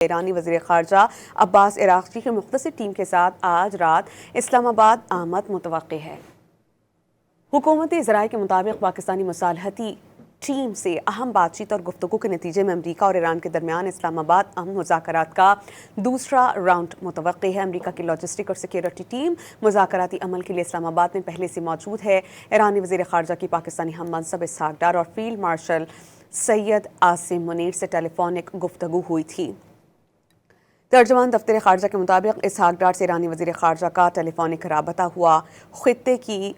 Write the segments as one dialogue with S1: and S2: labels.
S1: ایرانی وزیر خارجہ عباس عراقچی کی مختصر ٹیم کے ساتھ آج رات اسلام آباد آمد متوقع ہے۔ حکومتی ذرائع کے مطابق پاکستانی مصالحتی ٹیم سے اہم بات چیت اور گفتگو کے نتیجے میں امریکہ اور ایران کے درمیان اسلام آباد امن مذاکرات کا دوسرا راؤنڈ متوقع ہے۔ امریکہ کی لاجسٹک اور سیکیورٹی ٹیم مذاکراتی عمل کے لیے اسلام آباد میں پہلے سے موجود ہے۔ ایرانی وزیر خارجہ کی پاکستانی ہم منصب اسحاق ڈار اور فیلڈ مارشل سید عاصم منیر سے ٹیلی فونک گفتگو ہوئی تھی۔ ترجمان دفتر خارجہ کے مطابق اسحاق ڈار سے ایرانی وزیر خارجہ کا ٹیلی فونک رابطہ ہوا۔ خطے کی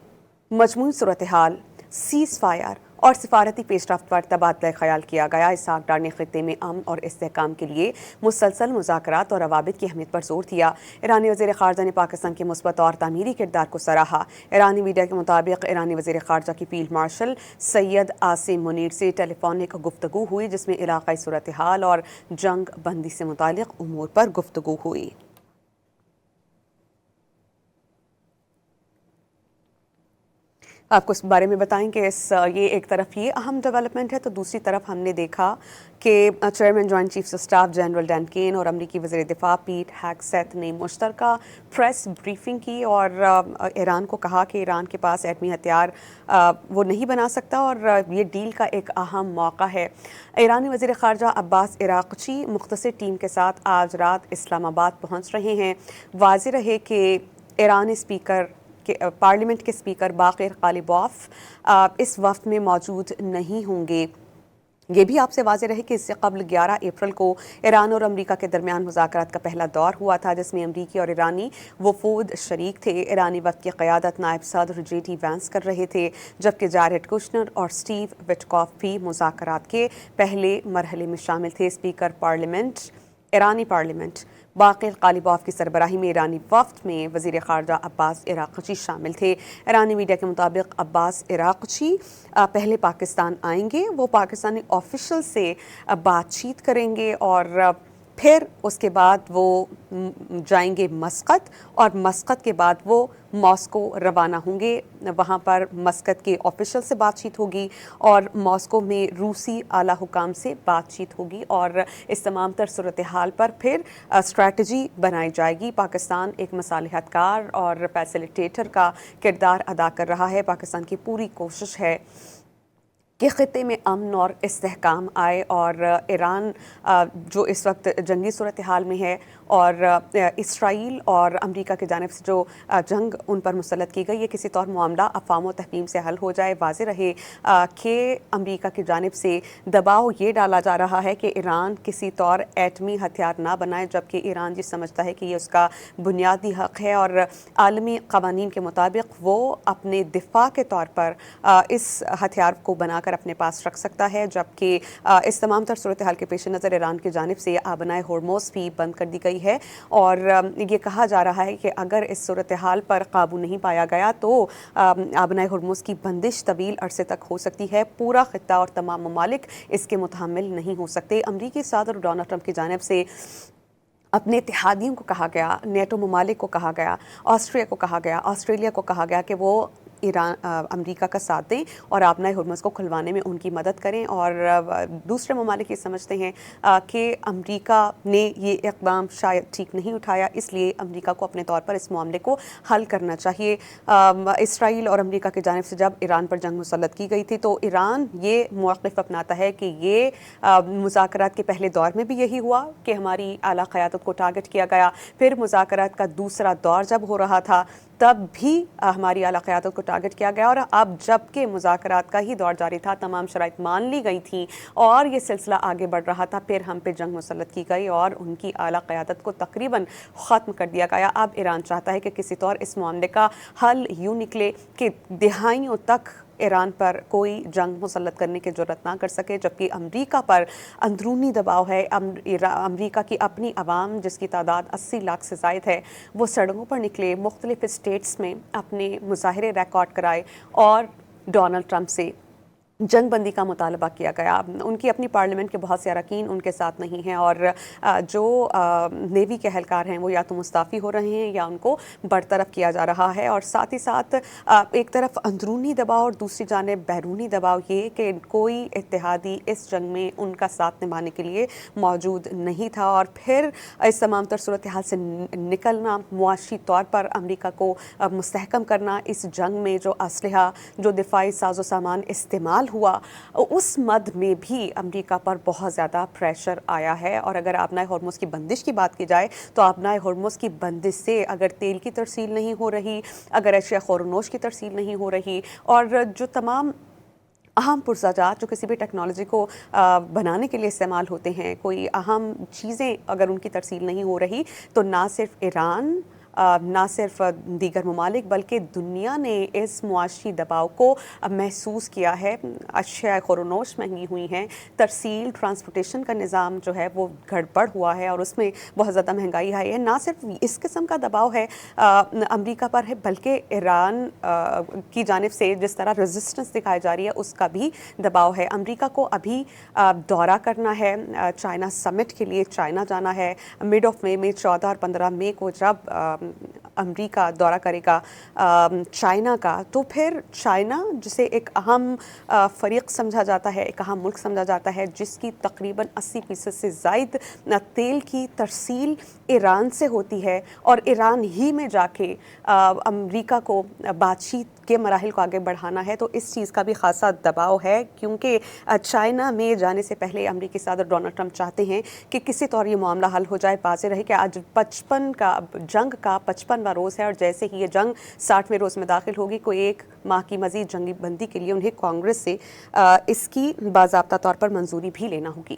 S1: مجموعی صورتحال، سیز فائر اور سفارتی پیش رفت پر تبادلہ خیال کیا گیا۔ اسحاق ڈار نے خطے میں امن اور استحکام کے لیے مسلسل مذاکرات اور روابط کی اہمیت پر زور دیا۔ ایرانی وزیر خارجہ نے پاکستان کے مثبت اور تعمیری کردار کو سراہا۔ ایرانی میڈیا کے مطابق ایرانی وزیر خارجہ کی فیلڈ مارشل سید عاصم منیر سے ٹیلی فونک گفتگو ہوئی، جس میں علاقائی صورتحال اور جنگ بندی سے متعلق امور پر گفتگو ہوئی۔ آپ کو اس بارے میں بتائیں کہ یہ ایک طرف یہ اہم ڈیولپمنٹ ہے، تو دوسری طرف ہم نے دیکھا کہ chairman joint chiefs of staff general Dan Caine اور امریکی وزیر دفاع پیٹ ہیگسیت نے مشترکہ پریس بریفنگ کی اور ایران کو کہا کہ ایران کے پاس ایٹمی ہتھیار وہ نہیں بنا سکتا اور یہ ڈیل کا ایک اہم موقع ہے۔ ایرانی وزیر خارجہ عباس عراقچی مختصر ٹیم کے ساتھ آج رات اسلام آباد پہنچ رہے ہیں۔ واضح رہے کہ ایرانی پارلیمنٹ کے اسپیکر باقر غالباف اس وفد میں موجود نہیں ہوں گے۔ یہ بھی آپ سے واضح رہے کہ اس سے قبل 11 اپریل کو ایران اور امریکہ کے درمیان مذاکرات کا پہلا دور ہوا تھا، جس میں امریکی اور ایرانی وفود شریک تھے۔ ایرانی وفد کی قیادت نائب صدر جے ڈی وینس کر رہے تھے، جبکہ جاریڈ کوشنر اور اسٹیو وٹکوف بھی مذاکرات کے پہلے مرحلے میں شامل تھے۔ ایرانی پارلیمنٹ باقر غالباف کی سربراہی میں ایرانی وفد میں وزیر خارجہ عباس عراقچی شامل تھے۔ ایرانی میڈیا کے مطابق عباس عراقچی پہلے پاکستان آئیں گے، وہ پاکستانی آفیشل سے بات چیت کریں گے اور پھر اس کے بعد وہ جائیں گے مسقط اور مسقط کے بعد وہ ماسکو روانہ ہوں گے۔ وہاں پر مسقط کے آفیشل سے بات چیت ہوگی اور ماسکو میں روسی اعلیٰ حکام سے بات چیت ہوگی اور اس تمام تر صورتحال پر پھر اسٹریٹجی بنائی جائے گی۔ پاکستان ایک مصالحت کار اور فیسیلیٹیٹر کا کردار ادا کر رہا ہے۔ پاکستان کی پوری کوشش ہے کہ خطے میں امن اور استحکام آئے اور ایران جو اس وقت جنگی صورتحال میں ہے اور اسرائیل اور امریکہ کی جانب سے جو جنگ ان پر مسلط کی گئی، یہ کسی طور معاملہ افہام و تفہیم سے حل ہو جائے۔ واضح رہے کہ امریکہ کی جانب سے دباؤ یہ ڈالا جا رہا ہے کہ ایران کسی طور ایٹمی ہتھیار نہ بنائے، جبکہ ایران یہ سمجھتا ہے کہ یہ اس کا بنیادی حق ہے اور عالمی قوانین کے مطابق وہ اپنے دفاع کے طور پر اس ہتھیار کو بنا کر اپنے پاس رکھ سکتا ہے۔ جبکہ اس تمام تر صورتحال کے پیش نظر ایران کی جانب سے آبنائے ہورموز بھی بند کر دی گئی ہے اور یہ کہا جا رہا ہے کہ اگر اس صورتحال پر قابو نہیں پایا گیا تو آبنائے ہورموز کی بندش طویل عرصے تک ہو سکتی ہے۔ پورا خطہ اور تمام ممالک اس کے متحمل نہیں ہو سکتے۔ امریکی صدر ڈونلڈ ٹرمپ کی جانب سے اپنے اتحادیوں کو کہا گیا، نیٹو ممالک کو کہا گیا، آسٹریا کو کہا گیا، آسٹریلیا کو کہا گیا کہ وہ امریکہ کا ساتھ دیں اور آبنائے ہرمز کو کھلوانے میں ان کی مدد کریں اور دوسرے ممالک یہ سمجھتے ہیں کہ امریکہ نے یہ اقدام شاید ٹھیک نہیں اٹھایا، اس لیے امریکہ کو اپنے طور پر اس معاملے کو حل کرنا چاہیے۔ اسرائیل اور امریکہ کی جانب سے جب ایران پر جنگ مسلط کی گئی تھی تو ایران یہ موقف اپناتا ہے کہ یہ مذاکرات کے پہلے دور میں بھی یہی ہوا کہ ہماری اعلیٰ قیادت کو ٹارگٹ کیا گیا، پھر مذاکرات کا دوسرا دور جب ہو رہا تھا تب بھی ہماری اعلیٰ قیادت کو ٹارگٹ کیا گیا، اور اب جب کہ مذاکرات کا ہی دور جاری تھا، تمام شرائط مان لی گئی تھیں اور یہ سلسلہ آگے بڑھ رہا تھا، پھر ہم پہ جنگ مسلط کی گئی اور ان کی اعلیٰ قیادت کو تقریباً ختم کر دیا گیا۔ اب ایران چاہتا ہے کہ کسی طور اس معاملے کا حل یوں نکلے کہ دہائیوں تک ایران پر کوئی جنگ مسلط کرنے کی جرات نہ کر سکے، جبکہ امریکہ پر اندرونی دباؤ ہے۔ امریکہ کی اپنی عوام جس کی تعداد 80 لاکھ سے زائد ہے، وہ سڑکوں پر نکلے، مختلف اسٹیٹس میں اپنے مظاہرے ریکارڈ کرائے اور ڈونلڈ ٹرمپ سے جنگ بندی کا مطالبہ کیا گیا. ان کی اپنی پارلیمنٹ کے بہت سے اراکین ان کے ساتھ نہیں ہیں اور جو نیوی کے اہلکار ہیں وہ یا تو مستعفی ہو رہے ہیں یا ان کو برطرف کیا جا رہا ہے. اور ساتھ ہی ساتھ ایک طرف اندرونی دباؤ اور دوسری جانب بیرونی دباؤ یہ کہ کوئی اتحادی اس جنگ میں ان کا ساتھ نبھانے کے لیے موجود نہیں تھا. اور پھر اس تمام تر صورتحال سے نکلنا، معاشی طور پر امریکہ کو مستحکم کرنا، اس جنگ میں جو اسلحہ، جو دفاعی ساز و سامان استعمال ہوا، اس مد میں بھی امریکہ پر بہت زیادہ پریشر آیا ہے. اور اگر آبنائے ہرمز کی بندش کی بات کی جائے تو آبنائے ہرمز کی بندش سے اگر تیل کی ترسیل نہیں ہو رہی، اگر اشیاء خورونوش کی ترسیل نہیں ہو رہی، اور جو تمام اہم پرزاجات جو کسی بھی ٹیکنالوجی کو بنانے کے لیے استعمال ہوتے ہیں، کوئی اہم چیزیں اگر ان کی ترسیل نہیں ہو رہی، تو نہ صرف ایران، نہ صرف دیگر ممالک بلکہ دنیا نے اس معاشی دباؤ کو محسوس کیا ہے. اشیاء خورونوش مہنگی ہوئی ہیں، ترسیل، ٹرانسپورٹیشن کا نظام جو ہے وہ گڑبڑ ہوا ہے اور اس میں بہت زیادہ مہنگائی آئی ہے. نہ صرف اس قسم کا دباؤ ہے امریکہ پر ہے بلکہ ایران کی جانب سے جس طرح ریزسٹنس دکھائی جا رہی ہے اس کا بھی دباؤ ہے. امریکہ کو ابھی دورہ کرنا ہے چائنا سمٹ کے لیے، چائنا جانا ہے مڈ آف مئی میں، 14 اور 15 مئی کو جب امریکہ دورہ کرے گا چائنا کا، تو پھر چائنا جسے ایک اہم فریق سمجھا جاتا ہے، ایک اہم ملک سمجھا جاتا ہے، جس کی تقریباً 80% سے زائد تیل کی ترسیل ایران سے ہوتی ہے، اور ایران ہی میں جا کے امریکہ کو بات چیت کے مراحل کو آگے بڑھانا ہے، تو اس چیز کا بھی خاصا دباؤ ہے. کیونکہ چائنا میں جانے سے پہلے امریکی صدر ڈونلڈ ٹرمپ چاہتے ہیں کہ کسی طور یہ معاملہ حل ہو جائے. واضح رہے کہ آج جنگ کا 55واں روز ہے، اور جیسے ہی یہ جنگ 60ویں روز میں داخل ہوگی، کوئی 1 ماہ کی مزید جنگی بندی کے لیے انہیں کانگریس سے اس کی باضابطہ طور پر منظوری بھی لینا ہوگی.